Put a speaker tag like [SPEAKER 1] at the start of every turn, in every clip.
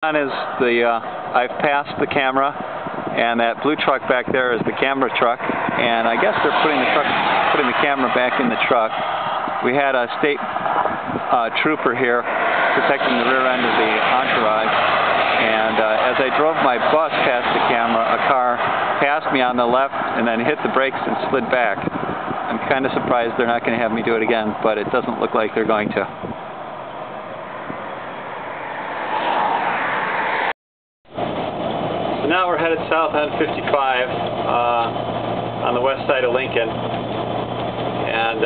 [SPEAKER 1] Is the I've passed the camera, and that blue truck back there is the camera truck, and I guess they're putting the camera back in the truck. We had a state trooper here protecting the rear end of the entourage, and as I drove my bus past the camera, a car passed me on the left and then hit the brakes and slid back. I'm kind of surprised they're not going to have me do it again, but it doesn't look like they're going to. Now we're headed south on 55 on the west side of Lincoln, and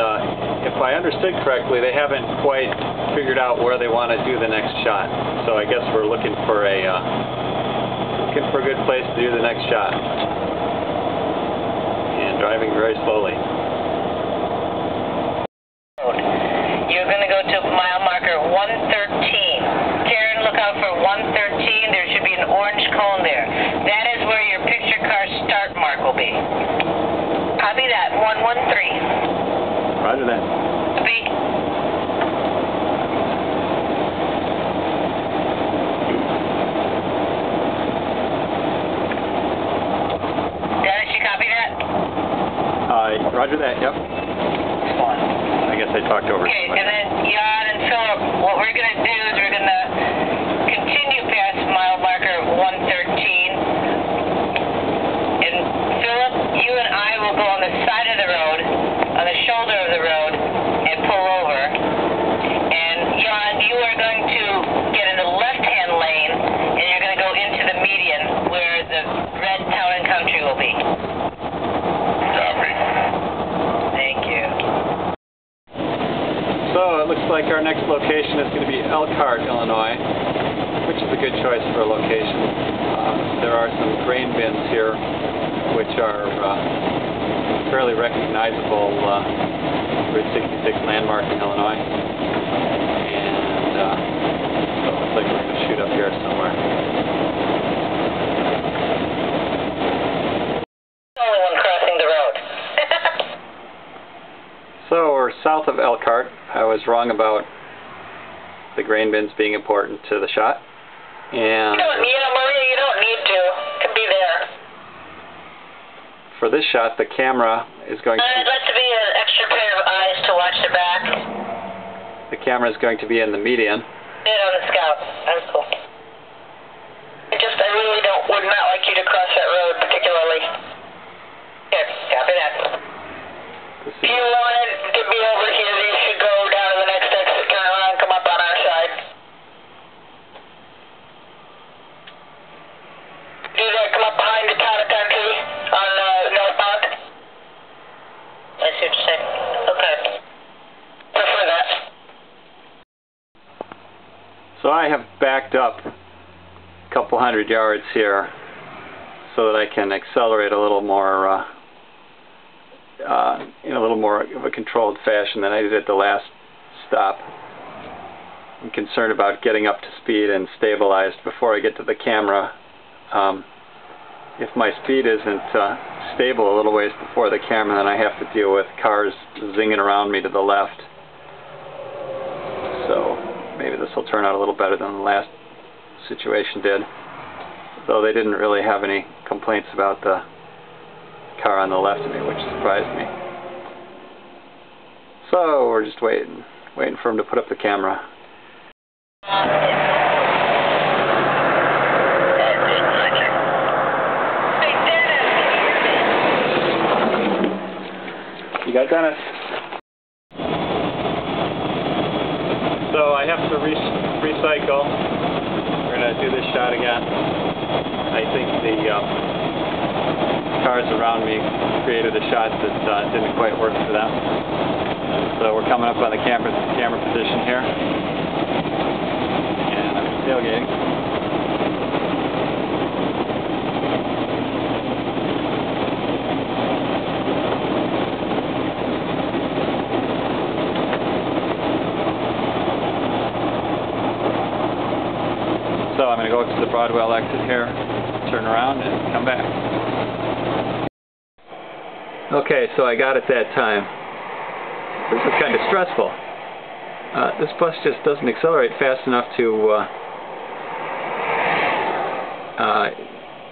[SPEAKER 1] if I understood correctly, they haven't quite figured out where they want to do the next shot. So I guess we're looking for a good place to do the next shot, and driving very slowly.
[SPEAKER 2] You're going to go to mile marker 113. Karen, look out for 113. There should be an orange cone there. That is where your picture car start mark will be. Copy that, 113.
[SPEAKER 1] Roger that.
[SPEAKER 2] Copy. Dennis, you copy that?
[SPEAKER 1] Roger that, yep. I guess I talked over.
[SPEAKER 2] Okay, and then Jan and Philip, what we're going to do is we're going to continue past mile marker 113. And Philip, you and I will go on the side of the road, on the shoulder of the road, and pull over. And Jan, you are going to get in the left-hand lane, and you're going to go into the median where the red Town and Country will be.
[SPEAKER 3] Copy.
[SPEAKER 2] Thank you.
[SPEAKER 1] So it looks like our next location is going to be Elkhart, Illinois, which is a good choice for a location. There are some grain bins here which are fairly recognizable Route 66 landmark in Illinois. And so it looks like we're going to shoot up here somewhere.
[SPEAKER 2] Only one crossing the road.
[SPEAKER 1] So we're south of Elkhart. I was wrong about the grain bins being important to the shot. And
[SPEAKER 2] Maria, you don't need to. It could be there.
[SPEAKER 1] For this shot, the camera is going to
[SPEAKER 2] I'd like to be an extra pair of eyes to watch the back.
[SPEAKER 1] the camera is going to be in the median.
[SPEAKER 2] Sit on the scout. That's cool. I really would not like you to cross that road particularly. Here, copy that. If you wanted to be over here, you should go down to the next exit, turn around, come up on our side. Do that, come up behind the Town and Country on northbound. I see what you're saying. Okay. Prefer that.
[SPEAKER 1] So I have backed up a couple hundred yards here so that I can accelerate a little more in a little more of a controlled fashion than I did at the last stop. I'm concerned about getting up to speed and stabilized before I get to the camera. If my speed isn't stable a little ways before the camera, then I have to deal with cars zinging around me to the left. So maybe this will turn out a little better than the last situation did, though they didn't really have any complaints about the car on the left of me, which surprised me. So we're just waiting for him to put up the camera. You got Dennis? So I have to recycle. We're going to do this shot again. I think the cars around me created a shot that didn't quite work for them. So we're coming up on the camera position here. And I'm tailgating. So I'm going to go up to the Broadwell exit here, turn around, and come back. Okay, so I got it that time. This is kind of stressful. This bus just doesn't accelerate fast enough to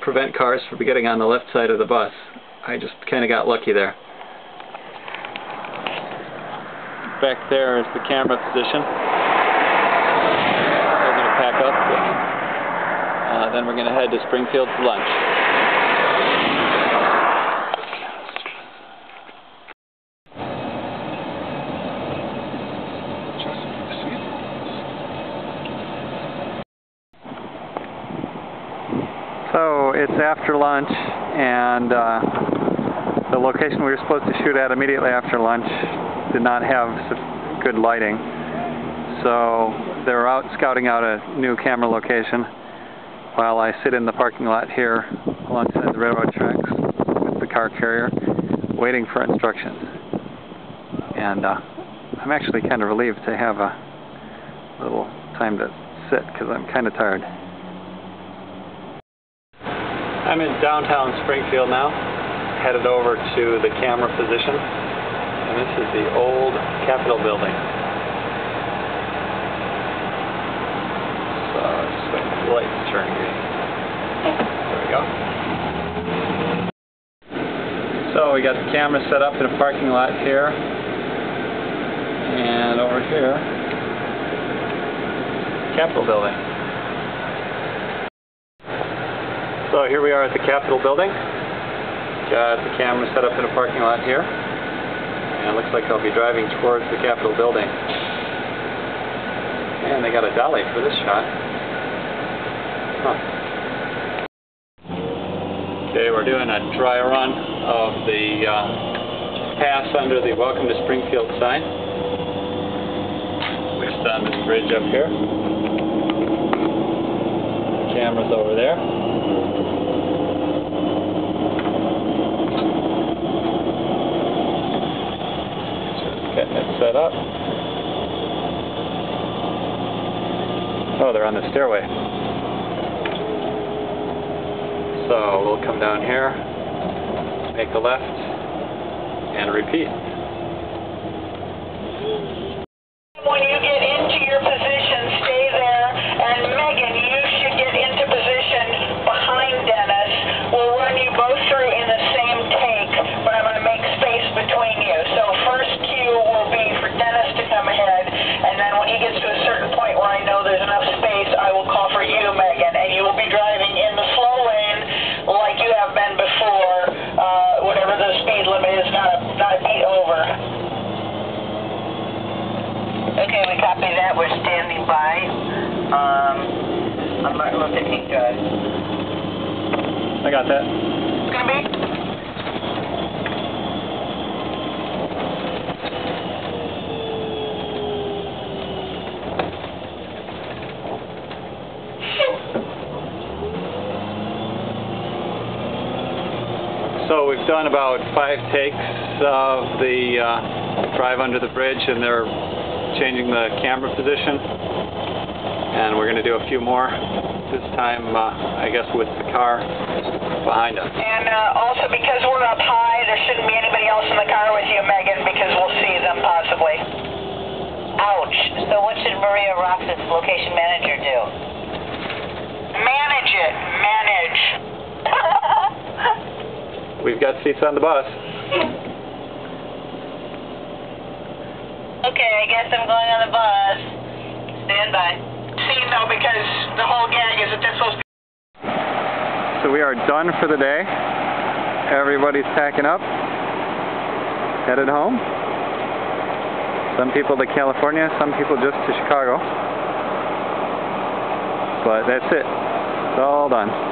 [SPEAKER 1] prevent cars from getting on the left side of the bus. I just kind of got lucky there. Back there is the camera position. We're going to pack up, then we're going to head to Springfield for lunch. So it's after lunch, and the location we were supposed to shoot at immediately after lunch did not have good lighting. So they were out scouting out a new camera location while I sit in the parking lot here alongside the railroad tracks with the car carrier waiting for instructions. And I'm actually kind of relieved to have a little time to sit because I'm kind of tired. I'm in downtown Springfield now, headed over to the camera position, and this is the old Capitol building. So just wait for the light to turn green. There we go. So we got the camera set up in a parking lot here, and over here, Capitol building. So here we are at the Capitol building. Got the camera set up in a parking lot here. And it looks like I'll be driving towards the Capitol building. And they got a dolly for this shot. Huh. Okay, we're doing a dry run of the pass under the Welcome to Springfield sign, which is on this bridge up here. The camera's over there. Getting it set up. Oh, they're on the stairway. So we'll come down here, make a left, and repeat.
[SPEAKER 2] When you get into your position, stay there. And Megan, you should get into position behind Dennis. We'll run you both through in the same take, but I'm going to make space between you. So first cue will be for Dennis to come ahead, and then when he gets to a certain point where I know there's enough space, I will call for you, Megan, and you will be driving in the slow lane like you have been before, whatever the speed limit is, not a beat over. Okay, we copy that. We're standing by on Martin Luther King Drive.
[SPEAKER 1] I got that.
[SPEAKER 2] It's going to be?
[SPEAKER 1] So we've done about 5 takes of the drive under the bridge, and they're changing the camera position. And we're going to do a few more, this time I guess with the car behind us.
[SPEAKER 2] And also because we're up high, there shouldn't be anybody else in the car with you, Megan, because we'll see them possibly. Ouch. So what should Maria Roxas, location manager, do? Manage it. Manage.
[SPEAKER 1] We've got seats on the bus.
[SPEAKER 2] Okay, I guess I'm going on the bus. Stand by. See, no, because the whole gag is that they're supposed to be...
[SPEAKER 1] So we are done for the day. Everybody's packing up, headed home. Some people to California, some people just to Chicago. But that's it. It's all done.